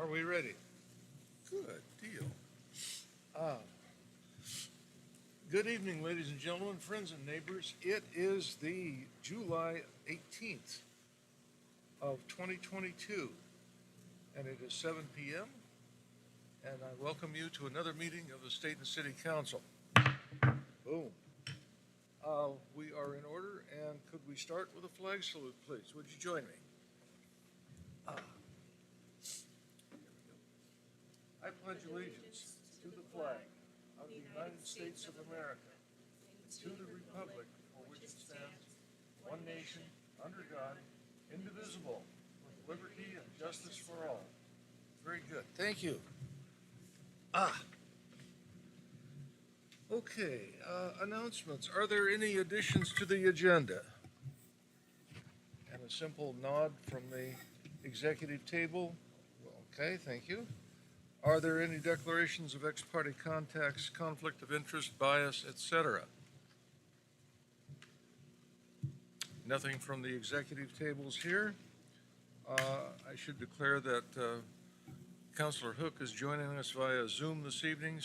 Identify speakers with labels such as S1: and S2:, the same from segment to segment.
S1: Are we ready? Good deal. Good evening, ladies and gentlemen, friends and neighbors. It is the July 18th of 2022, and it is 7 p.m., and I welcome you to another meeting of the Stayton City Council. Boom. We are in order, and could we start with a flag salute, please? Would you join me? I pledge allegiance to the flag of the United States of America, to the republic for which it stands, one nation, under God, indivisible, with liberty and justice for all. Very good. Thank you. Okay, announcements. Are there any additions to the agenda? And a simple nod from the executive table. Okay, thank you. Are there any declarations of ex parte contacts, conflict of interest, bias, etc.? Nothing from the executive tables here. I should declare that Councilor Hook is joining us via Zoom this evening,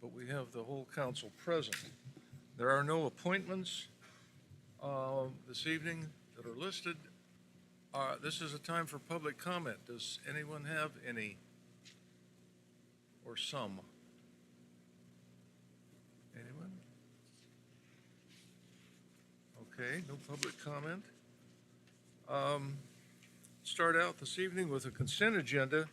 S1: but we have the whole council present. There are no appointments this evening that are listed. This is a time for public comment. Does anyone have any? Or some? Anyone? Okay, no public comment. Start out this evening with a consent agenda,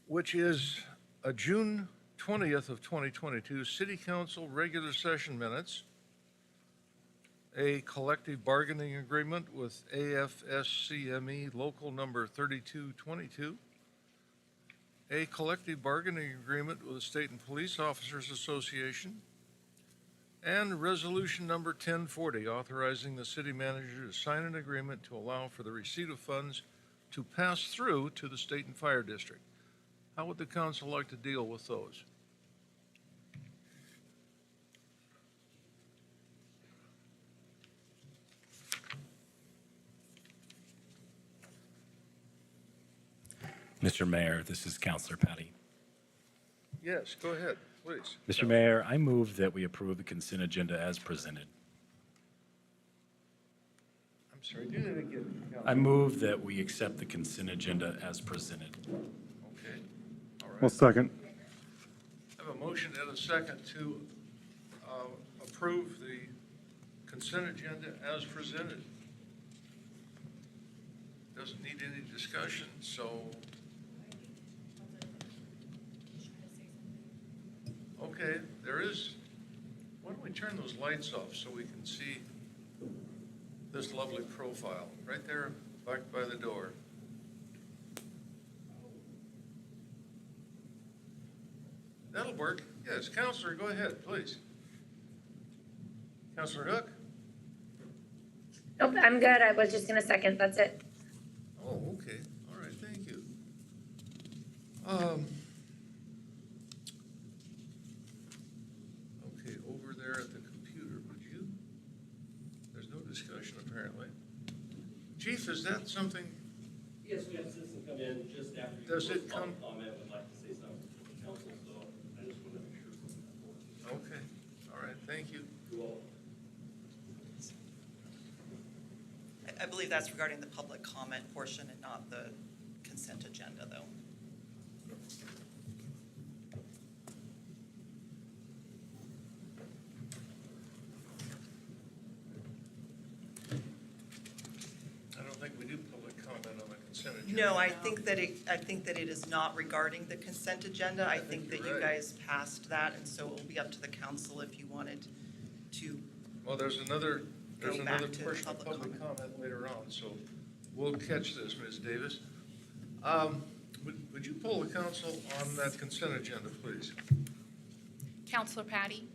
S1: which is a June 20th of 2022 City Council regular session minutes, a collective bargaining agreement with AFSCME local number 3222, a collective bargaining agreement with the Stayton Police Officers Association, and resolution number 1040, authorizing the city manager to sign an agreement to allow for the receipt of funds to pass through to the Stayton Fire District. How would the council like to deal with those?
S2: Mr. Mayor, this is Councilor Patty.
S1: Yes, go ahead, please.
S2: Mr. Mayor, I move that we approve the consent agenda as presented.
S1: I'm sorry, do that again.
S2: I move that we accept the consent agenda as presented.
S1: Okay, all right.
S3: Well, second.
S1: I have a motion and a second to approve the consent agenda as presented. Doesn't need any discussion, so. Okay, there is, why don't we turn those lights off so we can see this lovely profile right there back by the door. That'll work. Yes, Counselor, go ahead, please. Counselor Hook?
S4: Nope, I'm good. I was just gonna second, that's it.
S1: Oh, okay. All right, thank you. Okay, over there at the computer, would you? There's no discussion apparently. Chief, is that something?
S5: Yes, we have citizens come in just after you
S1: Does
S5: close
S1: it come?
S5: public comment, would like to say something to the council, so I just want to make sure.
S1: Okay, all right, thank you.
S5: You all.
S6: I believe that's regarding the public comment portion and not the consent agenda, though.
S1: I don't think we do public comment on the consent agenda.
S6: No, I think that it is not regarding the consent agenda. I think that
S1: you're
S6: you
S1: right.
S6: guys passed that, and so it will be up to the council if you wanted to.
S1: Well, there's another
S6: Go back to
S1: portion of
S6: public
S1: public comment later on, so we'll catch this, Ms. Davis. Would you poll the council on that consent agenda, please?
S7: Counselor Patty?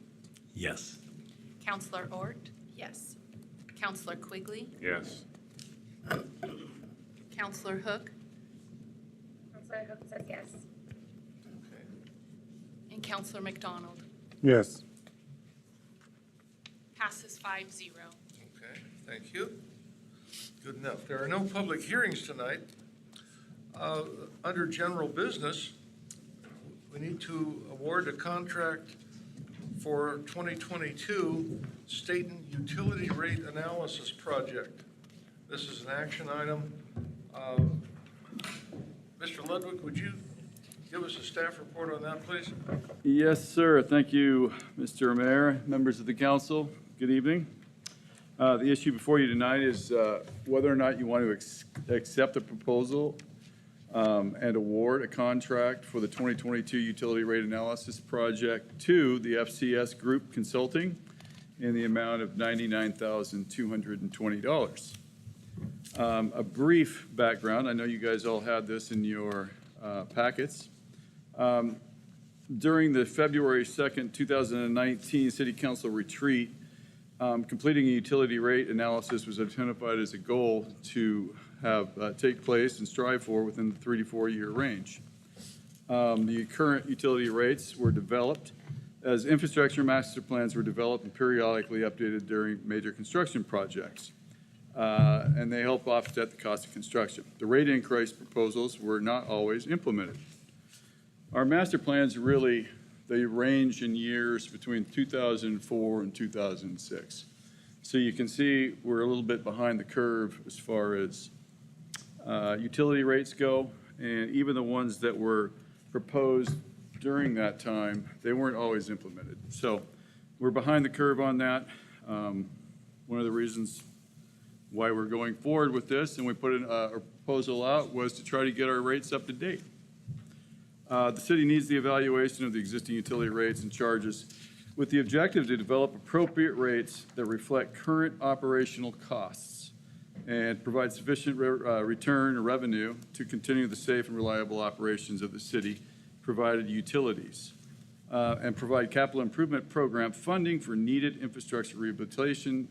S2: Yes.
S7: Counselor Ort? Yes. Counselor Quigley?
S3: Yes.
S7: Counselor Hook?
S4: Counselor Hook says yes.
S1: Okay.
S7: And Counselor McDonald?
S3: Yes.
S7: Passes 5-0.
S1: Okay, thank you. Good enough. There are no public hearings tonight. Under general business, we need to award a contract for 2022 Stayton Utility Rate Analysis Project. This is an action item. Mr. Ludwig, would you give us a staff report on that, please?
S3: Yes, sir. Thank you, Mr. Mayor, members of the council. Good evening. The issue before you tonight is whether or not you want to accept a proposal and award a contract for the 2022 Utility Rate Analysis Project to the FCS Group Consulting in the amount of $99,220. A brief background. I know you guys all had this in your packets. During the February 2nd, 2019 City Council retreat, completing a utility rate analysis was identified as a goal to have take place and strive for within the 3 to 4 year range. The current utility rates were developed as infrastructure master plans were developed and periodically updated during major construction projects. And they help offset the cost of construction. The rate increase proposals were not always implemented. Our master plans really, they range in years between 2004 and 2006. So you can see we're a little bit behind the curve as far as utility rates go, and even the ones that were proposed during that time, they weren't always implemented. So we're behind the curve on that. One of the reasons why we're going forward with this, and we put a proposal out, was to try to get our rates up to date. The city needs the evaluation of the existing utility rates and charges with the objective to develop appropriate rates that reflect current operational costs and provide sufficient return or revenue to continue the safe and reliable operations of the city provided utilities, and provide capital improvement program funding for needed infrastructure rehabilitation,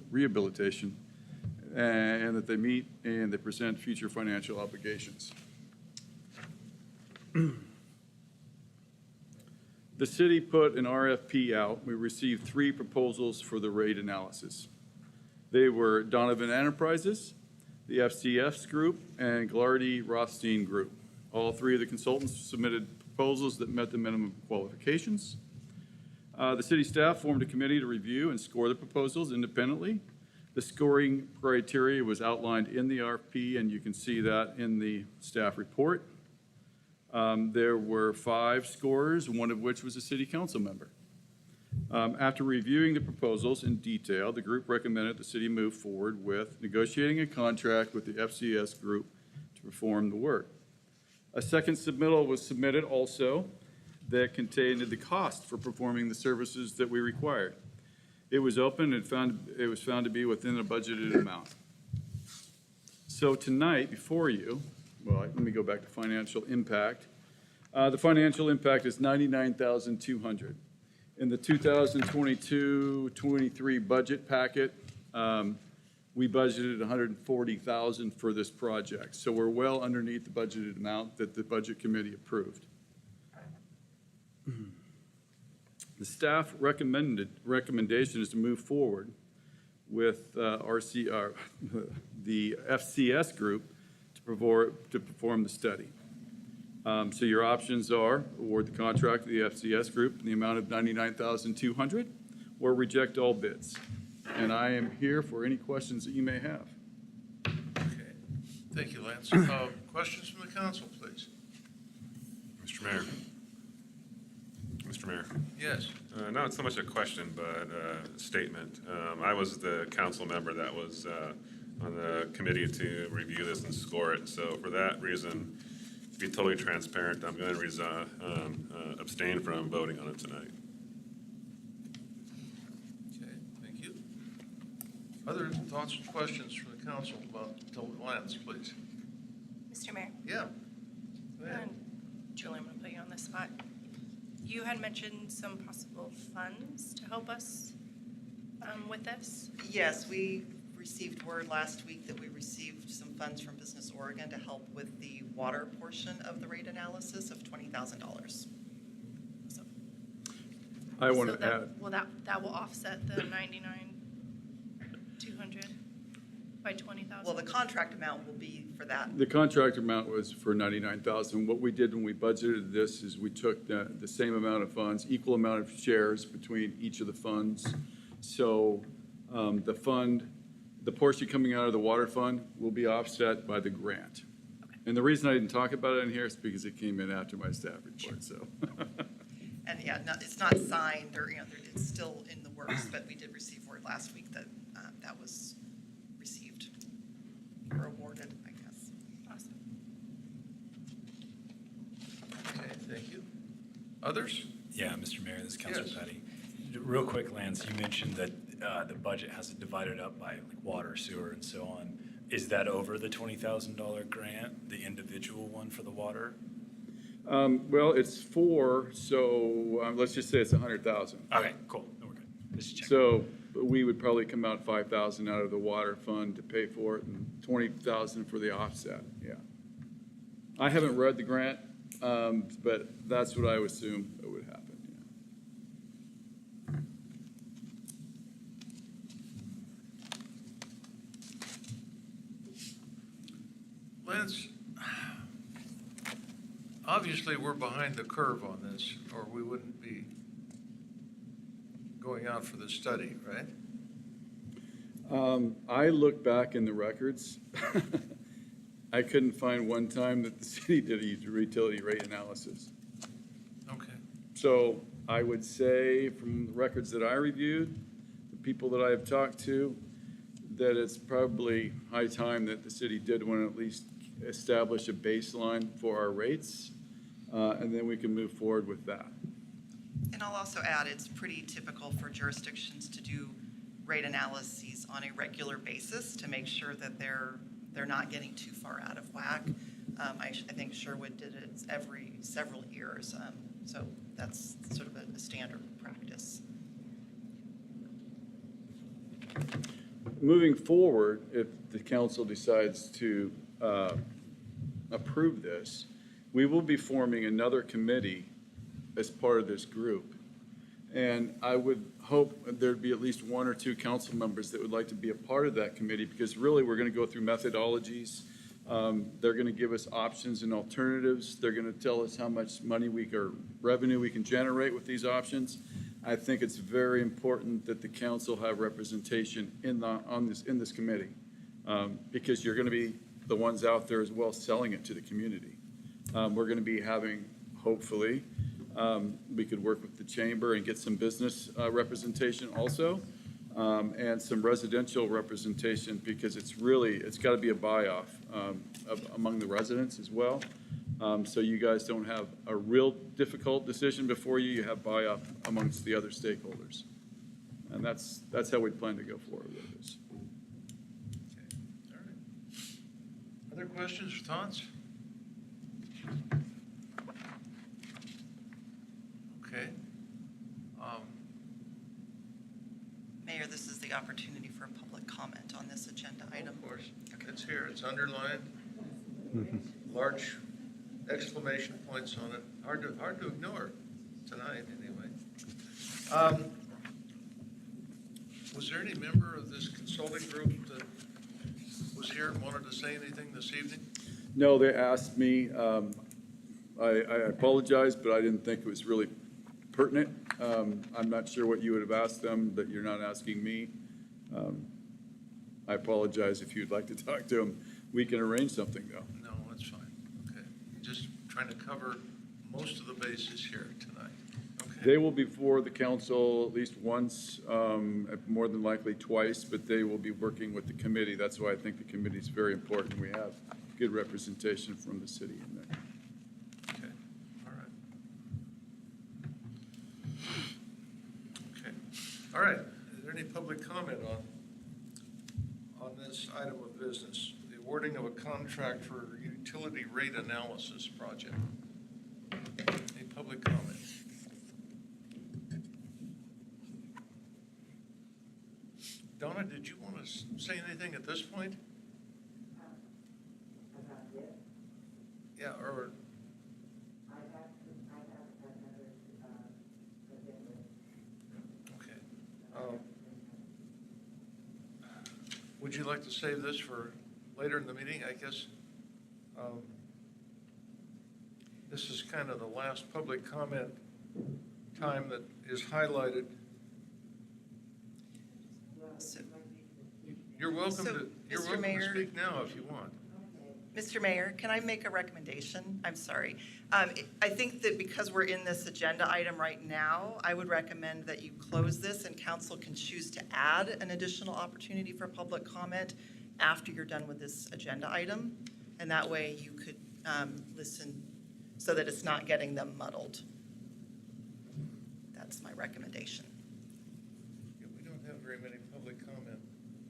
S3: and that they meet and they present future financial obligations. The city put an RFP out. We received 3 proposals for the rate analysis. They were Donovan Enterprises, the FCS Group, and Glardy Rothstein Group. All 3 of the consultants submitted proposals that met the minimum qualifications. The city staff formed a committee to review and score the proposals independently. The scoring criteria was outlined in the RFP, and you can see that in the staff report. There were 5 scorers, one of which was a city council member. After reviewing the proposals in detail, the group recommended the city move forward with negotiating a contract with the FCS Group to perform the work. A second submittal was submitted also that contained the cost for performing the services that we required. It was open and it was found to be within a budgeted amount. So tonight, before you, well, let me go back to financial impact. The financial impact is $99,200. In the 2022-23 budget packet, we budgeted $140,000 for this project. So we're well underneath the budgeted amount that the budget committee approved. The staff recommendation is to move forward with the FCS Group to perform the study. So your options are award the contract to the FCS Group in the amount of $99,200 or reject all bids. And I am here for any questions that you may have.
S1: Okay. Thank you, Lance. Questions from the council, please?
S8: Mr. Mayor. Mr. Mayor.
S1: Yes.
S8: Not so much a question, but a statement. I was the council member that was on the committee to review this and score it. So for that reason, to be totally transparent, I'm going to abstain from voting on it tonight.
S1: Okay, thank you. Other thoughts and questions from the council about Lance, please?
S9: Mr. Mayor.
S1: Yeah. Go ahead.
S9: Julie, I'm going to put you on the spot. You had mentioned some possible funds to help us with this.
S6: Yes, we received word last week that we received some funds from Business Oregon to help with the water portion of the rate analysis of $20,000. So,
S3: I want
S9: so
S3: to add.
S9: Well, that will offset the $99,200. by 20,000?
S6: Well, the contract amount will be for that.
S3: The contract amount was for 99,000. What we did when we budgeted this is we took the same amount of funds, equal amount of shares between each of the funds. So the portion coming out of the water fund will be offset by the grant. And the reason I didn't talk about it in here is because it came in after my staff report, so.
S6: And yeah, it's not signed or, it's still in the works, but we did receive word last week that that was received or awarded, I guess.
S9: Awesome.
S1: Okay, thank you. Others?
S2: Yeah, Mr. Mayor, this is Councilor
S1: Yes.
S2: Petty. Real quick, Lance, you mentioned that the budget has it divided up by like water, sewer, and so on. Is that over the $20,000 grant, the individual one for the water?
S3: Well, it's 4, so let's just say it's 100,000.
S2: Okay, cool. No, we're good. Just checking.
S3: So we would probably come out 5,000 out of the water fund to pay for it and 20,000 for the offset, yeah. I haven't read the grant, but that's what I would assume it would happen, yeah.
S1: Lance, obviously, we're behind the curve on this, or we wouldn't be going out for the study, right?
S3: I looked back in the records. I couldn't find one time that the city did a utility rate analysis.
S1: Okay.
S3: So I would say from the records that I reviewed, the people that I have talked to, that it's probably high time that the city did want to at least establish a baseline for our rates, and then we can move forward with that.
S6: And I'll also add, it's pretty typical for jurisdictions to do rate analyses on a regular basis to make sure that they're not getting too far out of whack. I think Sherwood did it every several years, so that's sort of a standard practice.
S3: Moving forward, if the council decides to approve this, we will be forming another committee as part of this group. And I would hope there'd be at least 1 or 2 council members that would like to be a part of that committee, because really, we're going to go through methodologies. They're going to give us options and alternatives. They're going to tell us how much money or revenue we can generate with these options. I think it's very important that the council have representation in this committee, because you're going to be the ones out there as well selling it to the community. We're going to be having, hopefully, we could work with the chamber and get some business representation also, and some residential representation, because it's got to be a buy-off among the residents as well. So you guys don't have a real difficult decision before you. You have buy-off amongst the other stakeholders. And that's how we plan to go forward with this.
S1: Okay, all right. Other questions or thoughts? Okay.
S6: Mayor, this is the opportunity for a public comment on this agenda item.
S1: Of course, it's here, it's underlined, large exclamation points on it, hard to ignore tonight, anyway. Was there any member of this consulting group that was here and wanted to say anything this evening?
S3: No, they asked me. I apologize, but I didn't think it was really pertinent. I'm not sure what you would have asked them that you're not asking me. I apologize if you'd like to talk to them. We can arrange something, though.
S1: No, that's fine, okay. Just trying to cover most of the bases here tonight. Okay.
S3: They will be before the council at least once, more than likely twice, but they will be working with the committee. That's why I think the committee is very important. We have good representation from the city in there.
S1: Okay, all right. Okay, all right. Is there any public comment on this item of business? The awarding of a contract for utility rate analysis project. Any public comment? Donna, did you want to say anything at this point? Yeah, or? Okay. Would you like like to save this for later in the meeting? I guess this is kind of the last public comment time that is highlighted.
S6: So,
S1: You're welcome
S6: So,
S1: you're
S6: Mr.
S1: welcome to
S6: Mayor-
S1: speak now if you want.
S6: Mr. Mayor, can I make a recommendation? I'm sorry. I think that because we're in this agenda item right now, I would recommend that you close this and council can choose to add an additional opportunity for public comment after you're done with this agenda item. And that way you could listen so that it's not getting them muddled. That's my recommendation.
S1: Yeah, we don't have very many public comment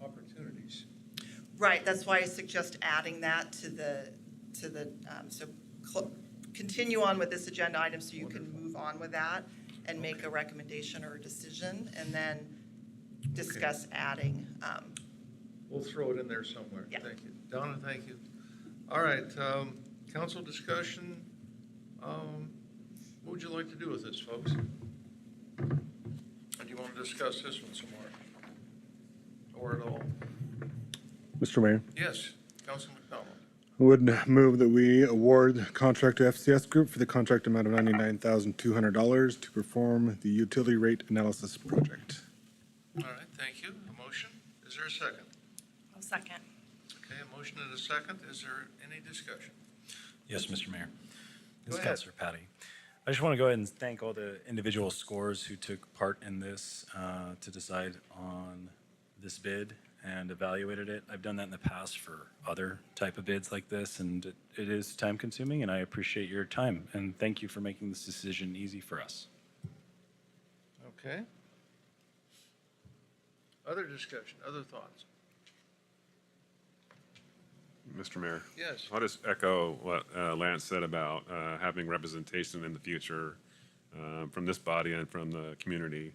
S1: opportunities.
S6: Right, that's why I suggest adding that to the, continue on with this agenda item so you can move on with that and make a recommendation or a decision, and then discuss adding.
S1: We'll throw it in there somewhere.
S6: Yeah.
S1: Thank you. Donna, thank you. All right, council discussion. What would you like to do with this, folks? Or do you want to discuss this one some more? Or at all?
S10: Mr. Mayor,
S1: Yes, Councilman McDonald.
S10: I would move that we award the contract to FCS Group for the contract amount of $99,200 to perform the utility rate analysis project.
S1: All right, thank you. A motion? Is there a second?
S9: I'll second.
S1: Okay, a motion and a second. Is there any discussion?
S2: Yes, Mr. Mayor. This is
S1: ahead.
S2: Councilor Patty. I just want to go ahead and thank all the individual scorers who took part in this to decide on this bid and evaluated it. I've done that in the past for other type of bids like this, and it is time consuming, and I appreciate your time. And thank you for making this decision easy for us.
S1: Okay. Other discussion, other thoughts?
S8: Mr. Mayor?
S1: Yes.
S8: I'll just echo what Lance said about having representation in the future from this body and from the community.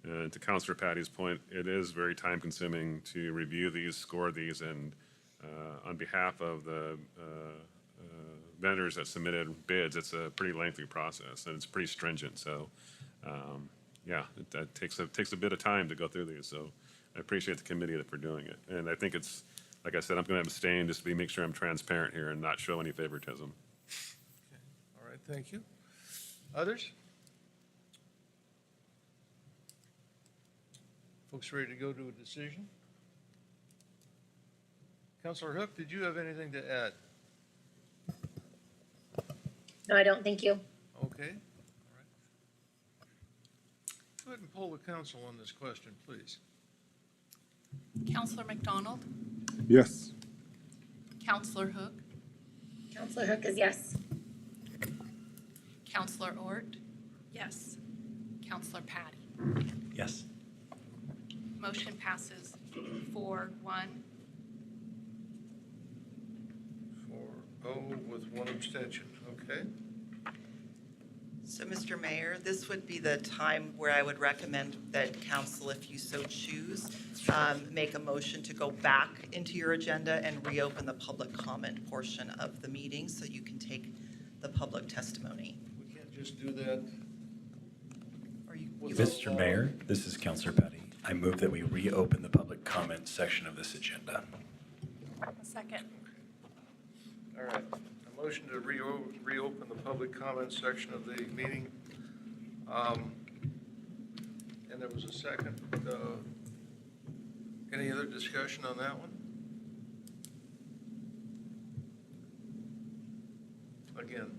S8: And to Councilor Patty's point, it is very time-consuming to review these, score these, and on behalf of the vendors that submitted bids, it's a pretty lengthy process, and it's pretty stringent. So, yeah, that takes a bit of time to go through these. So I appreciate the committee for doing it. And I think it's, like I said, I'm going to abstain just to make sure I'm transparent here and not show any favoritism.
S1: All right, thank you. Others? Folks ready to go to a decision? Councilor Hook, did you have anything to add?
S4: No, I don't, thank you.
S1: Okay, all right. Go ahead and poll the council on this question, please.
S7: Counselor McDonald,
S10: Yes.
S7: Counselor Hook,
S4: Counselor Hook is yes.
S7: Counselor Ort,
S9: Yes.
S7: Counselor Patty.
S2: Yes.
S7: Motion passes 4-1.
S1: 4-0 with one abstention, okay?
S6: So, Mr. Mayor, this would be the time where I would recommend that council, if you so choose, make a motion to go back into your agenda and reopen the public comment portion of the meeting so you can take the public testimony.
S1: We can't just do that.
S6: Or you
S2: Mr. Mayor, this is Councilor Patty. I move that we reopen the public comment section of this agenda.
S9: A second.
S1: All right, a motion to reopen the public comment section of the meeting. And there was a second. Any other discussion on that one? Again,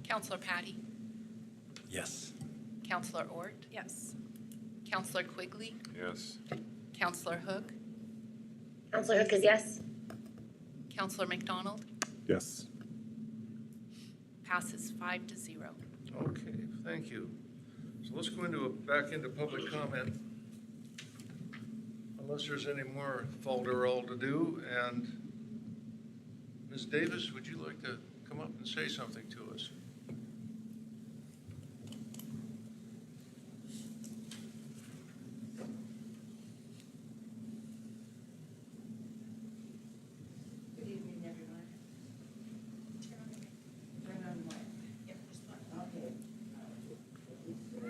S7: Counselor Patty,
S2: Yes.
S7: Counselor Ort,
S9: Yes.
S7: Counselor Quigley,
S8: Yes.
S7: Counselor Hook,
S4: Counselor Hook is yes.
S7: Counselor McDonald,
S10: Yes.
S7: passes 5-0.
S1: okay, thank you. So let's go back into public comment. Unless there's any more folderol to do, and Ms. Davis, would you like to come up and say something to us?
S11: Good evening, everyone. Turn on what? Yep, this one. Okay.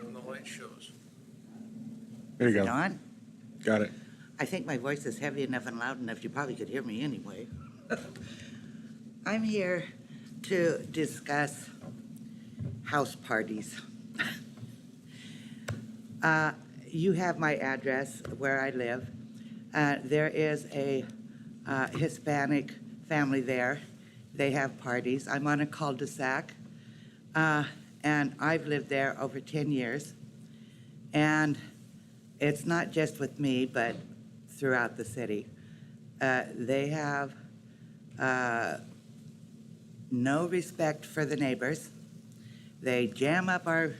S1: When the light shows.
S10: There you go.
S6: Don?
S10: Got it.
S11: I think my voice is heavy enough and loud enough, you probably could hear me anyway. I'm here to discuss house parties. You have my address where I live. There is a Hispanic family there. They have parties. I'm on a cul-de-sac, and I've lived there over 10 years. And it's not just with me, but throughout the city. They have no respect for the neighbors. They jam up our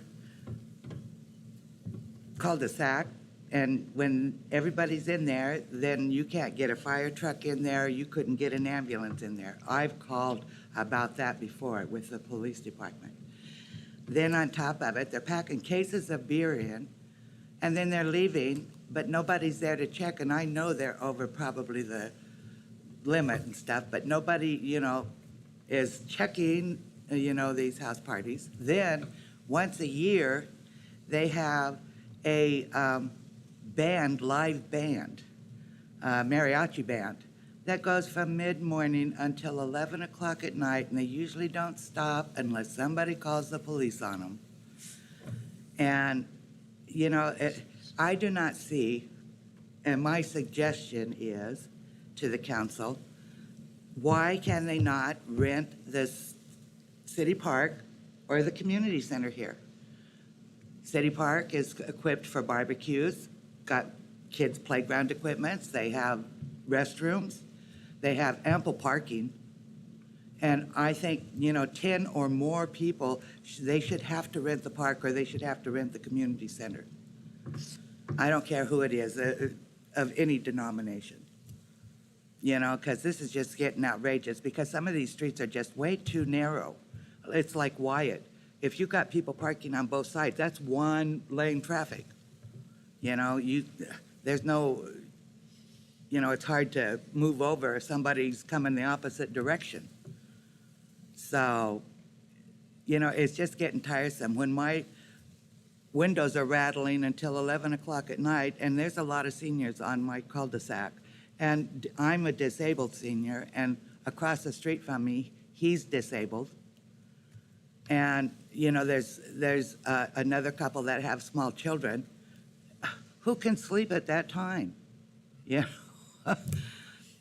S11: cul-de-sac, and when everybody's in there, then you can't get a fire truck in there, you couldn't get an ambulance in there. I've called about that before with the police department. Then on top of it, they're packing cases of beer in, and then they're leaving, but nobody's there to check, and I know they're over probably the limit and stuff, but nobody, is checking, these house parties. Then, once a year, they have a live band, mariachi band, that goes from mid-morning until 11 o'clock at night, and they usually don't stop unless somebody calls the police on them. And, I do not see, and my suggestion is to the council, why can they not rent this city park or the community center here? City Park is equipped for barbecues, got kids' playground equipments, they have restrooms, they have ample parking. And I think, 10 or more people, they should have to rent the park or they should have to rent the community center. I don't care who it is, of any denomination. Because this is just getting outrageous because some of these streets are just way too narrow. It's like Wyatt. If you've got people parking on both sides, that's one lane traffic. There's no, it's hard to move over if somebody's coming the opposite direction. So, it's just getting tiresome. When my windows are rattling until 11 o'clock at night, and there's a lot of seniors on my cul-de-sac, and I'm a disabled senior, and across the street from me, he's disabled. And, there's another couple that have small children. Who can sleep at that time?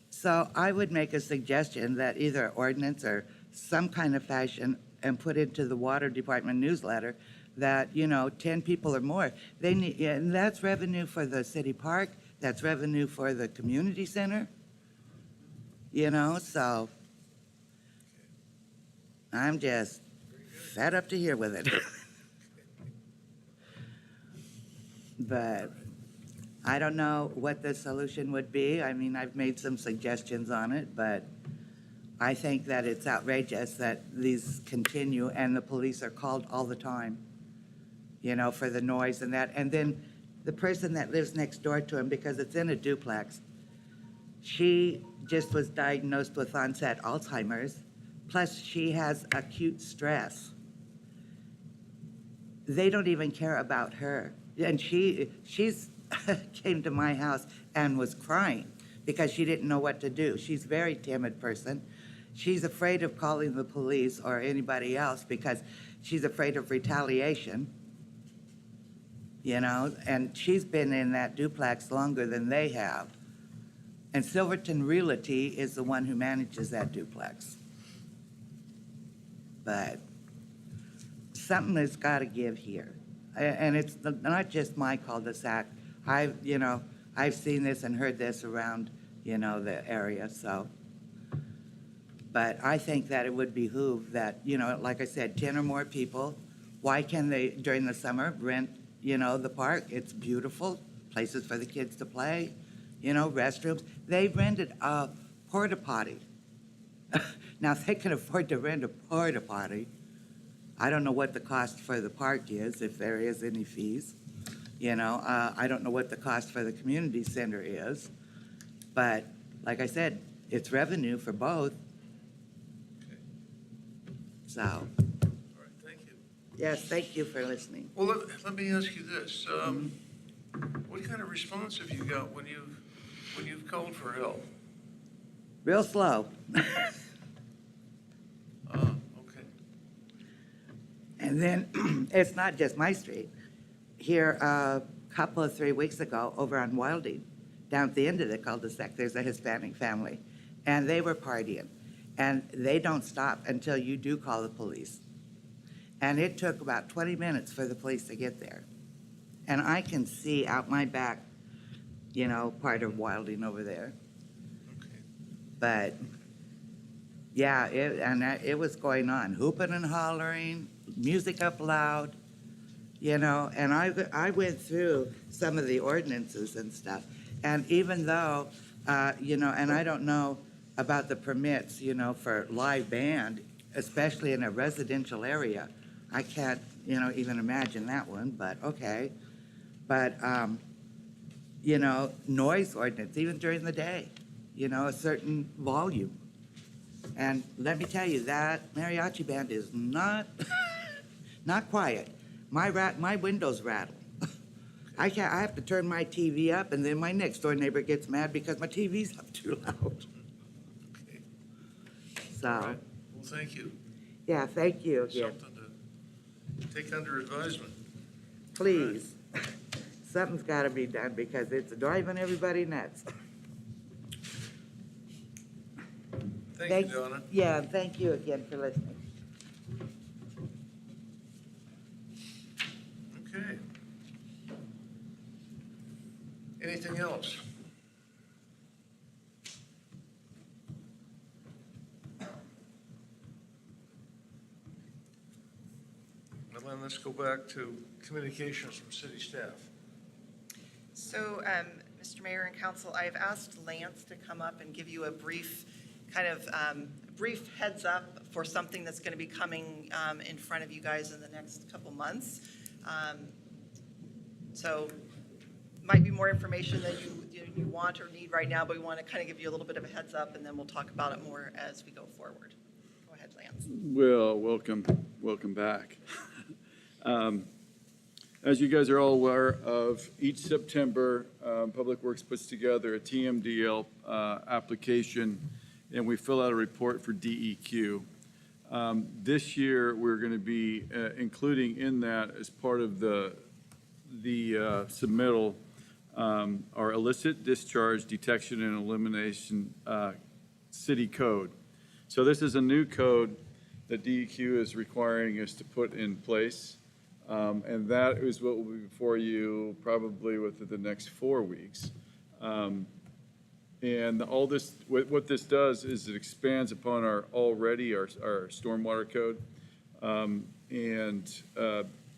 S11: So I would make a suggestion that either ordinance or some kind of fashion and put into the water department newsletter that, 10 people or more, they need, and that's revenue for the city park, that's revenue for the community center, so I'm just fed up to here with it. But I don't know what the solution would be. I mean, I've made some suggestions on it, but I think that it's outrageous that these continue and the police are called all the time, for the noise and that. And then the person that lives next door to him, because it's in a duplex, she just was diagnosed with onset Alzheimer's, plus she has acute stress. They don't even care about her. And she's came to my house and was crying because she didn't know what to do. She's a very timid person. She's afraid of calling the police or anybody else because she's afraid of retaliation, and she's been in that duplex longer than they have. And Silverton Realty is the one who manages that duplex. But something has got to give here. And it's not just my cul-de-sac. I've seen this and heard this around, the area, so. But I think that it would behoove that, like I said, 10 or more people, why can they, during the summer, rent, the park? It's beautiful, places for the kids to play, restrooms. They rented a porta potty. Now, if they can afford to rent a porta potty, I don't know what the cost for the park is, if there is any fees. I don't know what the cost for the community center is. But like I said, it's revenue for both. So,
S1: All right, thank you.
S11: yes, thank you for listening.
S1: Well, let me ask you this. What kind of response have you got when you've called for help?
S11: Real slow.
S1: Okay.
S11: And then, it's not just my street. Here, a couple of 3 weeks ago, over on Wilding, down at the end of the cul-de-sac, there's a Hispanic family, and they were partying. And they don't stop until you do call the police. And it took about 20 minutes for the police to get there. And I can see out my back, you know, part of Wilding over there.
S1: Okay.
S11: But, yeah, it was going on, hooping and hollering, music up loud, you know, and I went through some of the ordinances and stuff. And even though, you know, and I don't know about the permits, you know, for live band, especially in a residential area. I can't, you know, even imagine that one, but okay. But, you know, noise ordinance, even during the day, you know, a certain volume. And let me tell you, that mariachi band is not, not quiet. My windows rattle. I have to turn my TV up, and then my next door neighbor gets mad because my TV's up too loud.
S1: Okay.
S11: So,
S1: All right. Well, thank you.
S11: yeah, thank you again.
S1: Something to take under advisement.
S11: Please, something's got to be done because it's driving everybody nuts.
S1: Thank you, Donna.
S11: Yeah, thank you again for listening.
S1: Okay. Anything else? Well, then let's go back to communications from city staff.
S6: So, Mr. Mayor and Council, I've asked Lance to come up and give you a brief, brief heads up for something that's going to be coming in front of you guys in the next couple months. So, might be more information that you want or need right now, but we want to kind of give you a little bit of a heads up, and then we'll talk about it more as we go forward. Go ahead, Lance.
S3: Well, welcome back. As you guys are all aware of, each September, Public Works puts together a TMDL application, and we fill out a report for DEQ. This year, we're going to be including in that as part of the submittal our illicit discharge detection and elimination city code. So this is a new code that DEQ is requiring us to put in place. And that is what will be before you probably within the next 4 weeks. And all this, what this does is it expands upon our stormwater code.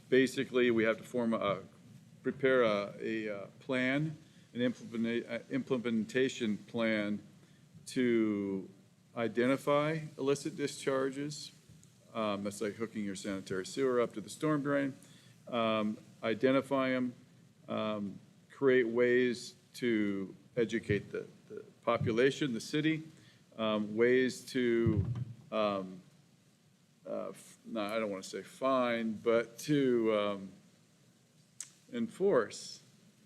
S3: Basically, we have to prepare a plan, an implementation plan to identify illicit discharges. That's like hooking your sanitary sewer up to the storm drain. Identify them, create ways to educate the population, the city, ways to, I don't want to say fine, but to enforce,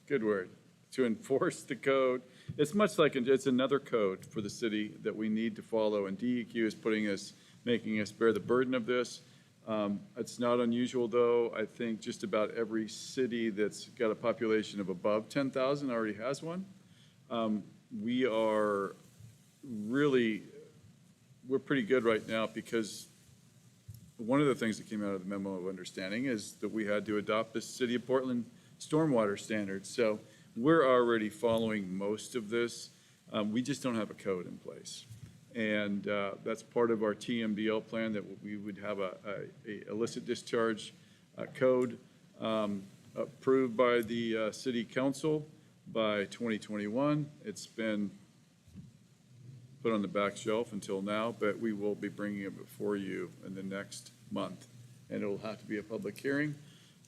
S3: good word, to enforce the code. It's much like, it's another code for the city that we need to follow, and DEQ is making us bear the burden of this. It's not unusual, though. I think just about every city that's got a population of above 10,000 already has one. We're pretty good right now because one of the things that came out of the memo of understanding is that we had to adopt the City of Portland stormwater standards. So we're already following most of this. We just don't have a code in place. And that's part of our TMDL plan, that we would have a illicit discharge code approved by the city council by 2021. It's been put on the back shelf until now, but we will be bringing it before you in the next month. And it will have to be a public hearing.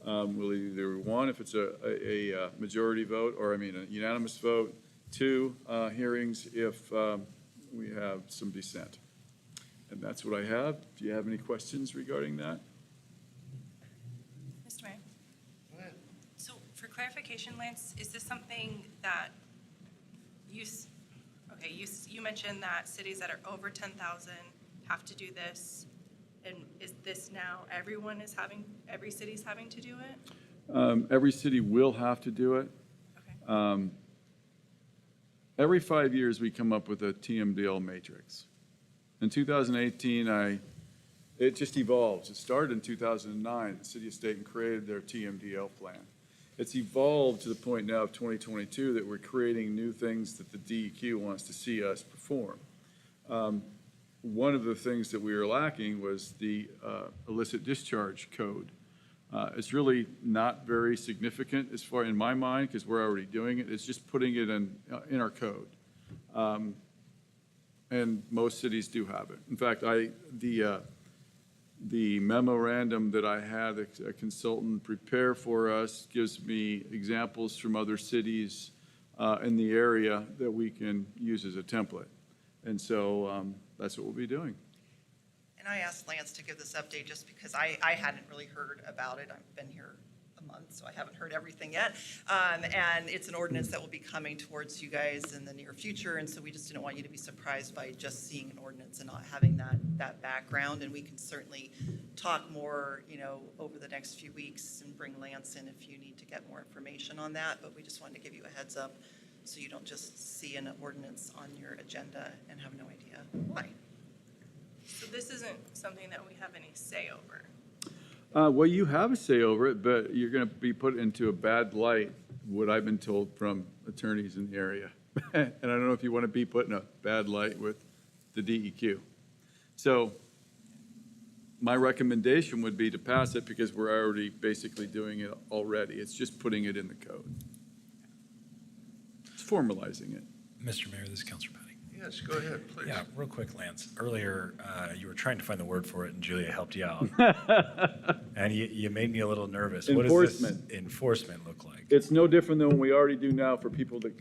S3: We'll either, one, if it's a majority vote, or a unanimous vote, two, hearings if we have some dissent. And that's what I have. Do you have any questions regarding that?
S9: Mr. Mayor,
S1: Go ahead.
S9: so for clarification, Lance, is this something that Okay, you mentioned that cities that are over 10,000 have to do this. And is this now, every city's having to do it?
S3: Every city will have to do it.
S9: Okay.
S3: Every 5 years, we come up with a TMDL matrix. In 2018, it just evolves. It started in 2009. The city of Stayton created their TMDL plan. It's evolved to the point now of 2022 that we're creating new things that the DEQ wants to see us perform. One of the things that we were lacking was the illicit discharge code. It's really not very significant as far in my mind because we're already doing it. It's just putting it in our code. And most cities do have it. In fact, the memorandum that I had a consultant prepare for us gives me examples from other cities in the area that we can use as a template. And so that's what we'll be doing.
S6: And I asked Lance to give this update just because I hadn't really heard about it. I've been here a month, so I haven't heard everything yet. And it's an ordinance that will be coming towards you guys in the near future, and so we just didn't want you to be surprised by just seeing an ordinance and not having that background. And we can certainly talk more, over the next few weeks and bring Lance in if you need to get more information on that. But we just wanted to give you a heads up so you don't just see an ordinance on your agenda and have no idea why.
S9: So this isn't something that we have any say over.
S3: Well, you have a say over it, but you're going to be put into a bad light, what I've been told from attorneys in the area. And I don't know if you want to be put in a bad light with the DEQ. So my recommendation would be to pass it because we're already basically doing it already. It's just putting it in the code. It's formalizing it.
S2: Mr. Mayor, this is Councilor Patty.
S1: Yes, go ahead, please.
S2: Yeah, real quick, Lance. Earlier, you were trying to find the word for it, and Julia helped you out. And you made me a little nervous. What does this enforcement look like?
S3: It's no different than what we already do now for people that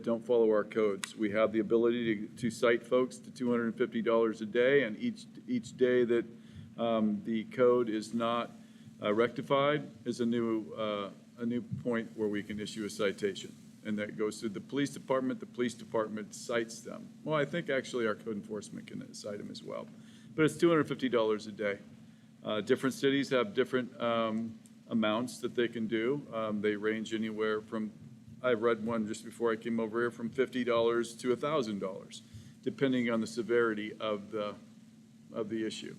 S3: don't follow our codes. We have the ability to cite folks to $250 a day, and each day that the code is not rectified is a new point where we can issue a citation. And that goes to the police department. The police department cites them. Well, I think actually our code enforcement can cite them as well. But it's $250 a day. Different cities have different amounts that they can do. They range anywhere from, I read one just before I came over here, from $50 to $1,000, depending on the severity of the issue.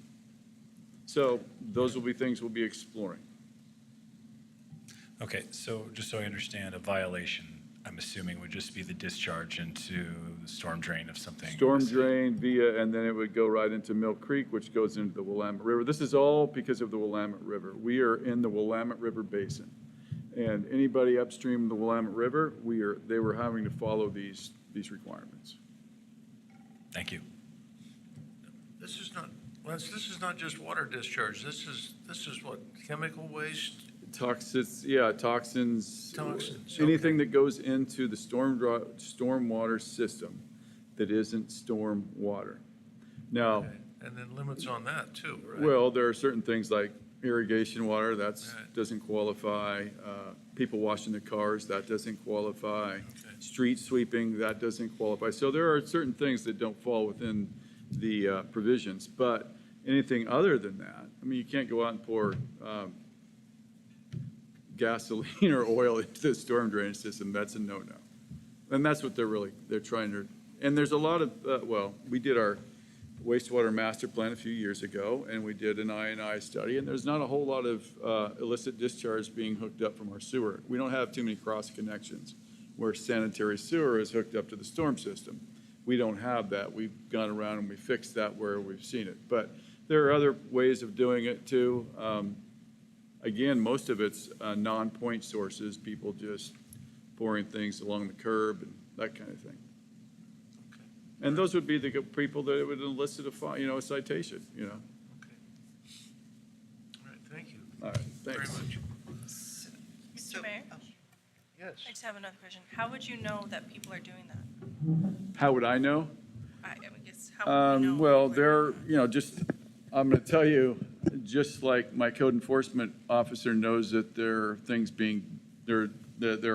S3: So those will be things we'll be exploring.
S2: Okay, so just so I understand, a violation, I'm assuming, would just be the discharge into the storm drain of something.
S3: Storm drain and then it would go right into Mill Creek, which goes into the Willamette River. This is all because of the Willamette River. We are in the Willamette River Basin. And anybody upstream of the Willamette River, they were having to follow these requirements.
S2: Thank you.
S1: This is not, Lance, this is not just water discharge. This is what, chemical waste?
S3: Toxins,
S1: Toxins,
S3: anything
S1: okay.
S3: that goes into the stormwater system that isn't storm water. Now,
S1: Okay. And then limits on that too, right?
S3: well, there are certain things like irrigation water,
S1: Right.
S3: doesn't qualify. People washing their cars, that doesn't qualify.
S1: Okay.
S3: Street sweeping, that doesn't qualify. So there are certain things that don't fall within the provisions. But anything other than that, I mean, you can't go out and pour gasoline or oil into the storm drainage system. That's a no-no. And that's what they're trying to, and there's a lot of, we did our wastewater master plan a few years ago, and we did an I&I study, and there's not a whole lot of illicit discharge being hooked up from our sewer. We don't have too many cross connections where sanitary sewer is hooked up to the storm system. We don't have that. We've gone around and we fixed that where we've seen it. But there are other ways of doing it too. Again, most of it's non-point sources, people just pouring things along the curb and that kind of thing. And those would be the people that would elicit a citation,
S1: Okay. All right, thank you.
S3: All right,
S1: Very
S3: thanks.
S1: much.
S9: Mr. Mayor,
S1: Yes.
S9: I just have another question. How would you know that people are doing that?
S3: How would I know?
S9: I guess, how would you know?
S3: Well,
S9: people are
S3: they're, I'm going to tell you, just like my code enforcement officer knows that there are things there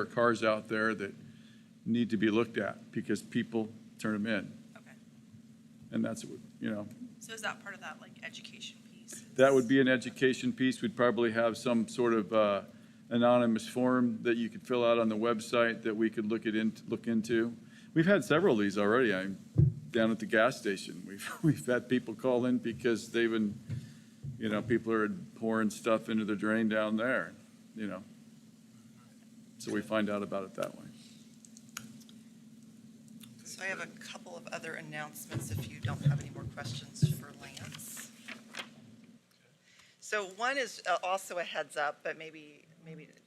S3: are cars out there that need to be looked at because people turn them in.
S9: Okay.
S3: And that's, you know,
S9: So is that part of that, like, education piece?
S3: that would be an education piece. We'd probably have some sort of anonymous form that you could fill out on the website that we could look into. We've had several of these already. I'm down at the gas station. We've had people call in because they've been, you know, people are pouring stuff into the drain down there, you know. So we find out about it that way.
S6: So I have a couple of other announcements if you don't have any more questions for Lance. So one is also a heads up, but maybe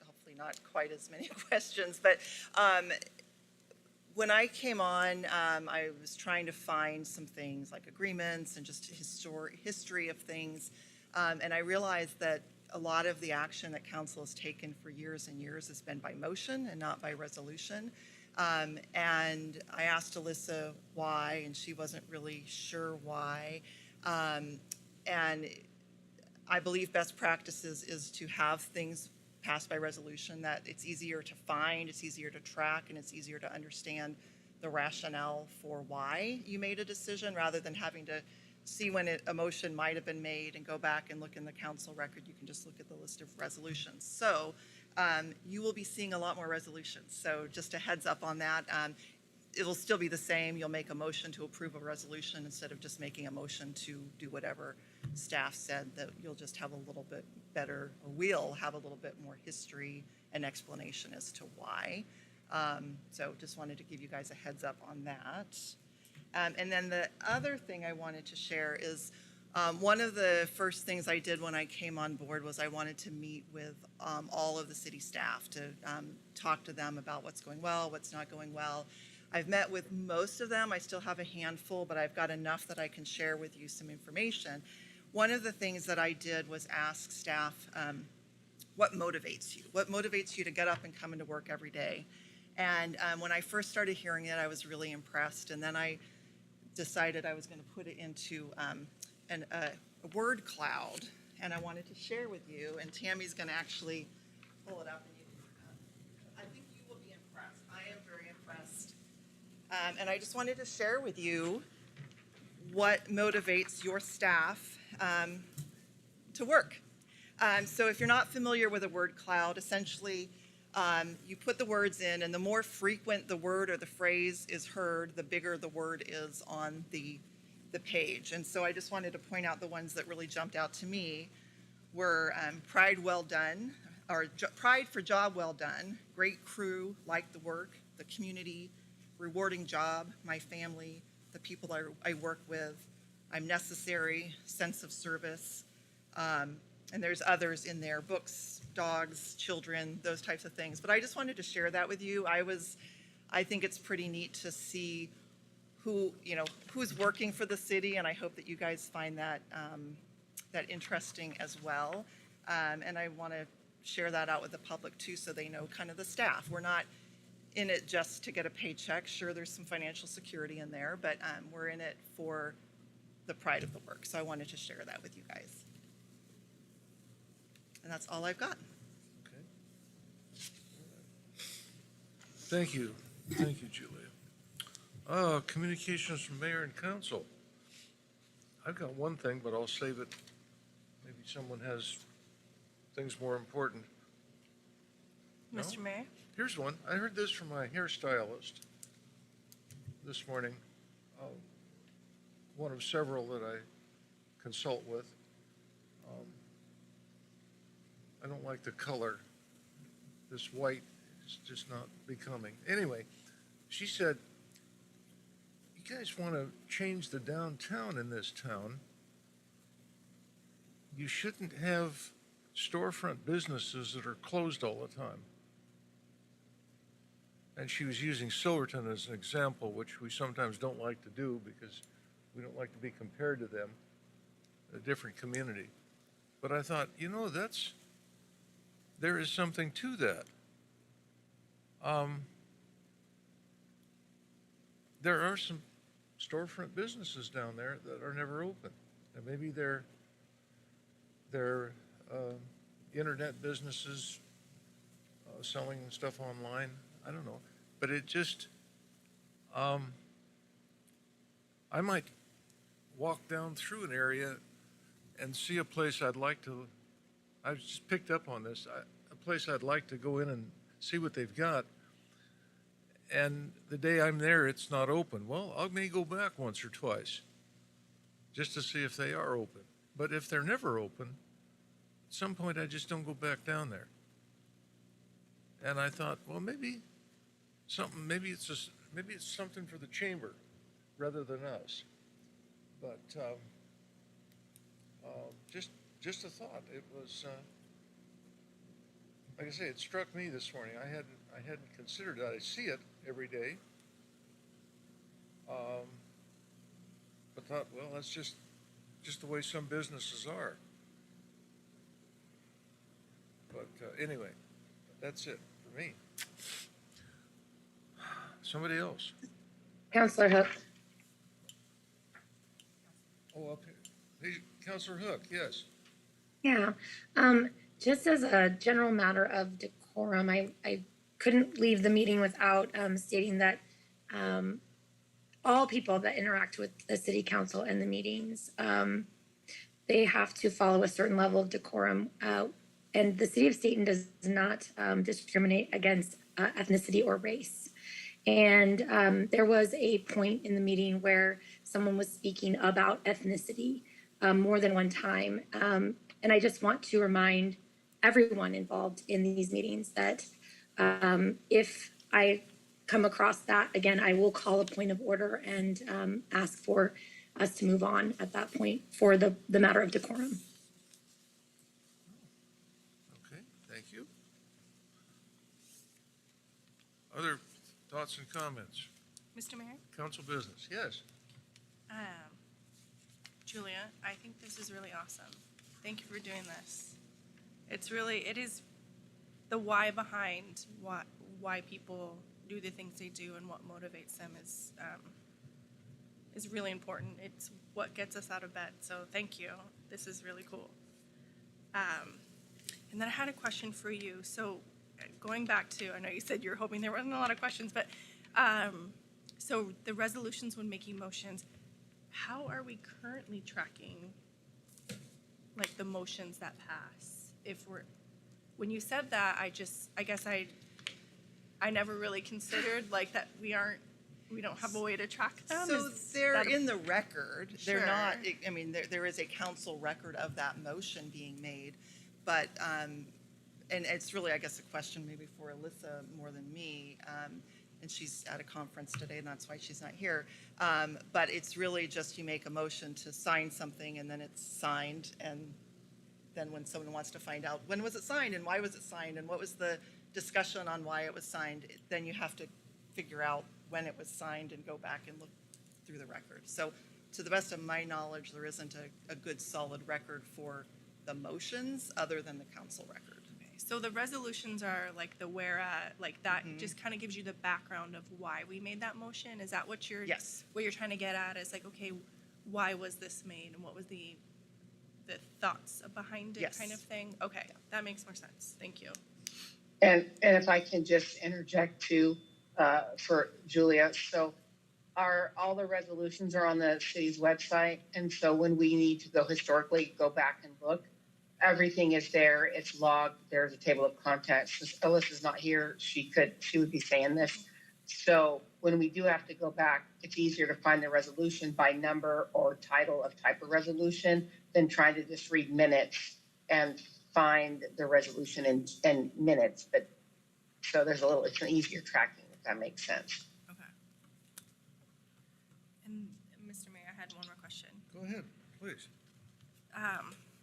S6: hopefully not quite as many questions. But when I came on, I was trying to find some things like agreements and just history of things. And I realized that a lot of the action that council has taken for years and years has been by motion and not by resolution. And I asked Alyssa why, and she wasn't really sure why. And I believe best practices is to have things passed by resolution, that it's easier to find, it's easier to track, and it's easier to understand the rationale for why you made a decision, rather than having to see when a motion might have been made and go back and look in the council record. You can just look at the list of resolutions. So you will be seeing a lot more resolutions. So just a heads up on that. It will still be the same. You'll make a motion to approve a resolution instead of just making a motion to do whatever staff said. That you'll just have a little bit better, or we'll have a little bit more history and explanation as to why. So just wanted to give you guys a heads up on that. And then the other thing I wanted to share is one of the first things I did when I came on board was I wanted to meet with all of the city staff to talk to them about what's going well, what's not going well. I've met with most of them. I still have a handful, but I've got enough that I can share with you some information. One of the things that I did was ask staff, what motivates you? What motivates you to get up and come into work every day? And when I first started hearing it, I was really impressed. And then I decided I was going to put it into a word cloud, and I wanted to share with you. And Tammy's going to actually pull it up. I think you will be impressed. I am very impressed. And I just wanted to share with you what motivates your staff to work. So if you're not familiar with a word cloud, essentially you put the words in, and the more frequent the word or the phrase is heard, the bigger the word is on the page. And so I just wanted to point out the ones that really jumped out to me were pride well done, or pride for job well done, great crew, like the work, the community, rewarding job, my family, the people I work with, I'm necessary, sense of service, and there's others in there, books, dogs, children, those types of things. But I just wanted to share that with you. I think it's pretty neat to see who's working for the city, and I hope that you guys find that interesting as well. And I want to share that out with the public too, so they know kind of the staff. We're not in it just to get a paycheck. Sure, there's some financial security in there, but we're in it for the pride of the work. So I wanted to share that with you guys. And that's all I've got.
S1: Okay. Thank you. Thank you, Julia. Communications from mayor and council. I've got one thing, but I'll save it. Maybe someone has things more important. No?
S9: Mr. Mayor?
S1: Here's one. I heard this from my hairstylist this morning. One of several that I consult with. I don't like the color. This white is just not becoming. Anyway, she said, you guys want to change the downtown in this town. You shouldn't have storefront businesses that are closed all the time. And she was using Silverton as an example, which we sometimes don't like to do because we don't like to be compared to them, a different community. But I thought, there is something to that. There are some storefront businesses down there that are never open. And maybe they're internet businesses selling stuff online. I don't know. but it just, I might walk down through an area and see a place I'd like to, I just picked up on this, a place I'd like to go in and see what they've got. And the day I'm there, it's not open. Well, I may go back once or twice just to see if they are open. But if they're never open, at some point I just don't go back down there. And I thought, well, maybe it's something for the chamber rather than us. But just a thought. It was like I say, it struck me this morning. I hadn't considered that. I see it every day. But thought, well, that's just the way some businesses are. But anyway, that's it for me. Somebody else.
S4: Counselor Hook.
S1: Oh, up here. Hey, Counselor Hook, yes.
S4: Yeah, just as a general matter of decorum, I couldn't leave the meeting without stating that all people that interact with the city council and the meetings, they have to follow a certain level of decorum. And the city of Stayton does not discriminate against ethnicity or race. And there was a point in the meeting where someone was speaking about ethnicity more than one time. And I just want to remind everyone involved in these meetings that if I come across that, again, I will call a point of order and ask for us to move on at that point for the matter of decorum.
S1: Okay, thank you. Other thoughts and comments?
S9: Mr. Mayor?
S1: Council business, yes.
S9: Julia, I think this is really awesome. Thank you for doing this. It is the why behind why people do the things they do and what motivates them is really important. It's what gets us out of bed. So thank you. This is really cool. And then I had a question for you. So going back to, I know you said you were hoping there wasn't a lot of questions, but so the resolutions when making motions, how are we currently tracking like the motions that pass? When you said that, I guess I never really considered like that we don't have a way to track them.
S6: So
S9: Is
S6: they're
S9: that
S6: in the record. They're not,
S9: Sure.
S6: I mean, there is a council record of that motion being made. But, and it's really, I guess, a question maybe for Alyssa more than me. And she's at a conference today, and that's why she's not here. But it's really just you make a motion to sign something, and then it's signed. And then when someone wants to find out, when was it signed, and why was it signed, and what was the discussion on why it was signed, then you have to figure out when it was signed and go back and look through the record. So to the best of my knowledge, there isn't a good solid record for the motions other than the council record.
S9: So the resolutions are like the where at, like that just kind of gives you the background of why we made that motion. Is that what you're
S6: Yes.
S9: what you're trying to get at? Is like, okay, why was this made and what was the thoughts behind it,
S6: Yes.
S9: kind of thing? Okay, that makes more sense. Thank you.
S12: And if I can just interject too, for Julia, so all the resolutions are on the city's website, and so when we need to go historically, go back and look, everything is there, it's logged, there's a table of contents. Since Alyssa's not here, she would be saying this. So when we do have to go back, it's easier to find the resolution by number or title of type of resolution than trying to just read minutes and find the resolution in minutes. But so it's an easier tracking, if that makes sense.
S9: Okay. And Mr. Mayor, I had one more question.
S1: Go ahead, please.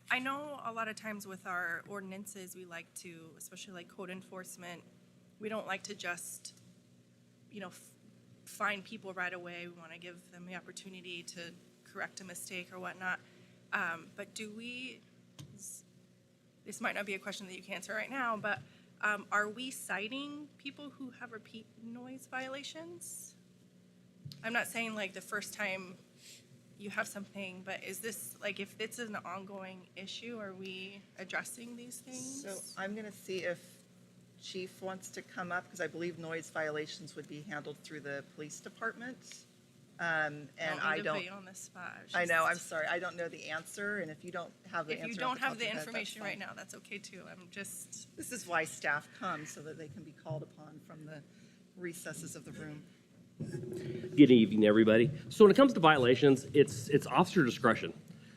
S9: I know a lot of times with our ordinances, we like to, especially like code enforcement, we don't like to just, find people right away. We want to give them the opportunity to correct a mistake or whatnot. But this might not be a question that you can answer right now, but are we citing people who have repeat noise violations? I'm not saying like the first time you have something, but is this, like, if it's an ongoing issue, are we addressing these things?
S6: So I'm going to see if chief wants to come up, because I believe noise violations would be handled through the police department. And I
S9: want me to
S6: don't.
S9: put you on the spot. It's
S6: I know, I'm
S9: just-
S6: sorry, I don't know the answer, and if you don't have the
S9: If
S6: answer.
S9: you
S6: off
S9: don't
S6: top
S9: have
S6: of
S9: the
S6: your head, that's
S9: information right
S6: fine.
S9: now, that's okay too. I'm just,
S6: This is why staff comes, so that they can be called upon from the recesses of the room.
S5: Good evening, everybody. So when it comes to violations, it's officer discretion.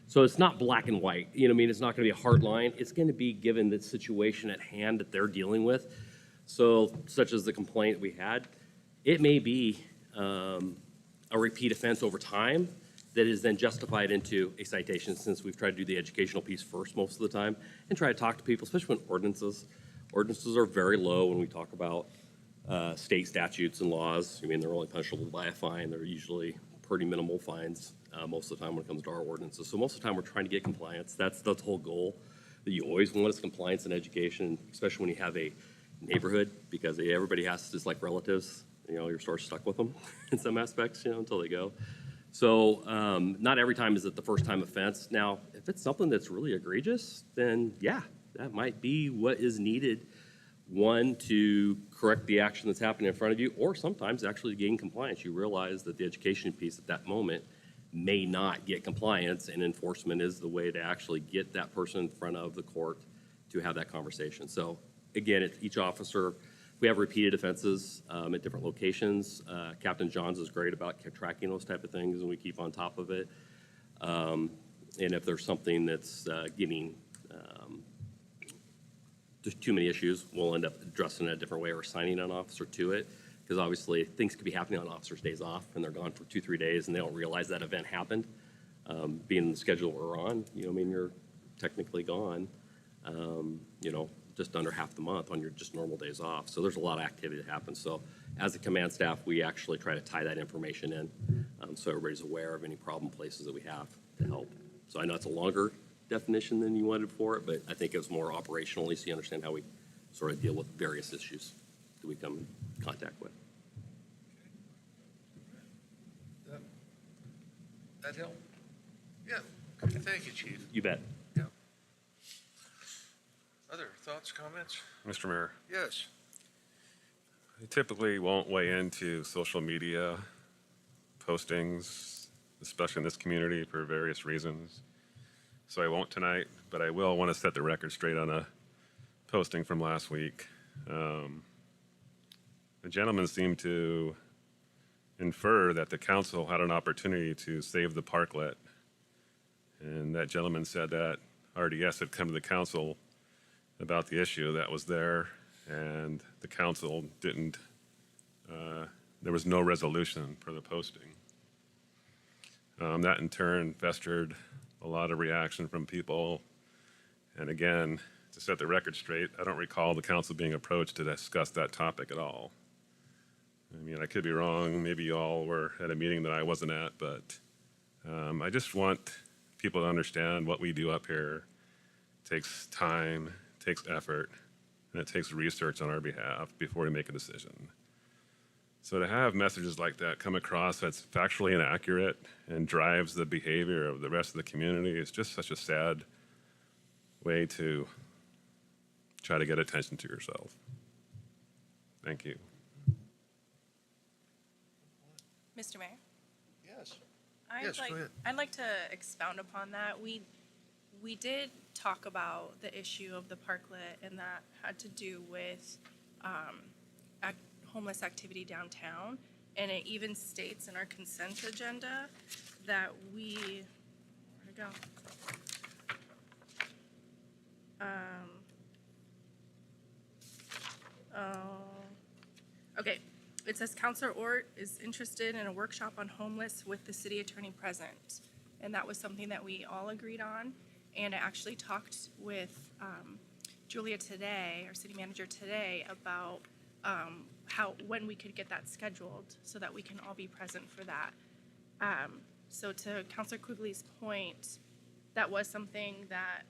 S5: So it's not black and white. You know what I mean? It's not going to be a hard line. It's going to be given the situation at hand that they're dealing with. So such as the complaint we had, it may be a repeat offense over time that is then justified into a citation, since we've tried to do the educational piece first most of the time and try to talk to people, especially when ordinances are very low when we talk about state statutes and laws. I mean, they're only punishable by a fine. They're usually pretty minimal fines most of the time when it comes to our ordinances. So most of the time, we're trying to get compliance. That's the whole goal that you always want is compliance and education, especially when you have a neighborhood, because everybody has, just like relatives, you know, you're sort of stuck with them in some aspects, you know, until they go. So not every time is it the first time offense. Now, if it's something that's really egregious, then yeah, that might be what is needed. One, to correct the action that's happening in front of you, or sometimes actually to gain compliance. You realize that the education piece at that moment may not get compliance, and enforcement is the way to actually get that person in front of the court to have that conversation. So again, it's each officer. We have repeated offenses at different locations. Captain Johns is great about tracking those type of things, and we keep on top of it. And if there's something that's getting just too many issues, we'll end up addressing it a different way or assigning an officer to it. Because obviously things could be happening on officers' days off and they're gone for 2-3 days and they don't realize that event happened. Being the schedule we're on, you know, I mean, you're technically gone, you know, just under half the month on your just normal days off. So there's a lot of activity that happens. So as a command staff, we actually try to tie that information in so everybody's aware of any problem places that we have to help. So I know it's a longer definition than you wanted for it, but I think it was more operationally so you understand how we sort of deal with various issues that we come in contact with.
S1: That help? Yeah. Thank you, Chief.
S5: You bet.
S1: Yeah. Other thoughts, comments?
S8: Mr. Mayor,
S1: Yes.
S8: I typically won't weigh into social media postings, especially in this community for various reasons. So I won't tonight, but I will want to set the record straight on a posting from last week. The gentleman seemed to infer that the council had an opportunity to save the parklet. And that gentleman said that RDS had come to the council about the issue that was there, and the council didn't, there was no resolution for the posting. That in turn festered a lot of reaction from people. And again, to set the record straight, I don't recall the council being approached to discuss that topic at all. I mean, I could be wrong. Maybe you all were at a meeting that I wasn't at, but I just want people to understand what we do up here takes time, takes effort, and it takes research on our behalf before we make a decision. So to have messages like that come across that's factually inaccurate and drives the behavior of the rest of the community is just such a sad way to try to get attention to yourself. Thank you.
S9: Mr. Mayor?
S1: Yes. Yes, go ahead.
S9: I'd like to expound upon that. We did talk about the issue of the parklet, and that had to do with homeless activity downtown. And it even states in our consent agenda that where'd it go? Okay, it says Counselor Ort is interested in a workshop on homeless with the city attorney present. And that was something that we all agreed on. And I actually talked with Julia today, our city manager today, about when we could get that scheduled so that we can all be present for that. So to Counselor Quigley's point, that was something that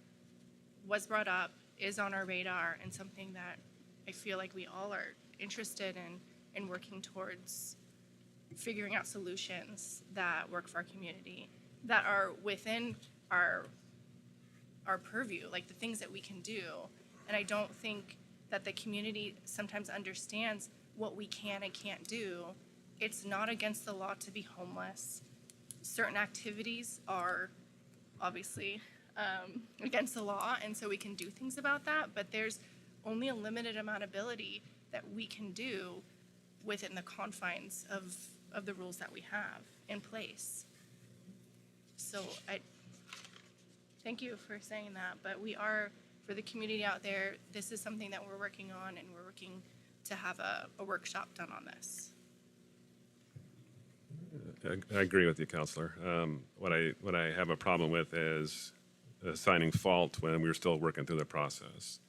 S9: was brought up, is on our radar, and something that I feel like we all are interested in working towards figuring out solutions that work for our community, that are within our purview, like the things that we can do. And I don't think that the community sometimes understands what we can and can't do. It's not against the law to be homeless. Certain activities are obviously against the law, and so we can do things about that, but there's only a limited amount of ability that we can do within the confines of the rules that we have in place. So I thank you for saying that, but we are, for the community out there, this is something that we're working on, and we're working to have a workshop done on this.
S8: I agree with you, Counselor. What I have a problem with is assigning fault when we're still working through the process.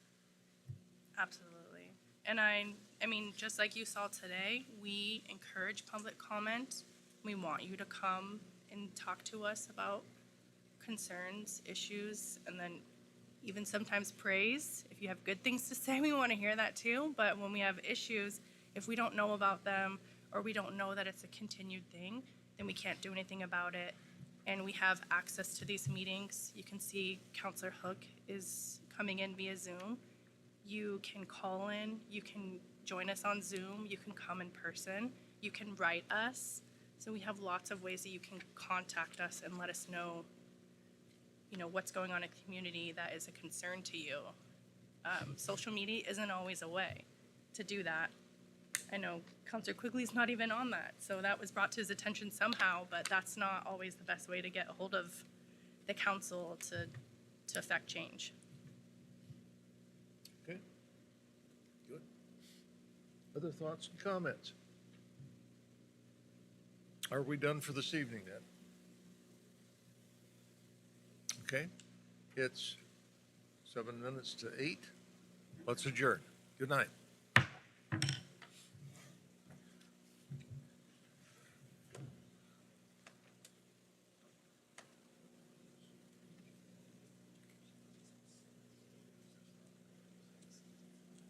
S9: Absolutely. And I mean, just like you saw today, we encourage public comment. We want you to come and talk to us about concerns, issues, and then even sometimes praise. If you have good things to say, we want to hear that too. But when we have issues, if we don't know about them or we don't know that it's a continued thing, then we can't do anything about it. And we have access to these meetings. You can see Counselor Hook is coming in via Zoom. You can call in, you can join us on Zoom, you can come in person, you can write us. So we have lots of ways that you can contact us and let us know, what's going on in the community that is a concern to you. Social media isn't always a way to do that. I know Counselor Quigley's not even on that, so that was brought to his attention somehow, but that's not always the best way to get a hold of the council to affect change.
S1: Okay, good. Other thoughts and comments? Are we done for this evening then? Okay, it's 7 minutes to 8. Let's adjourn. Good night.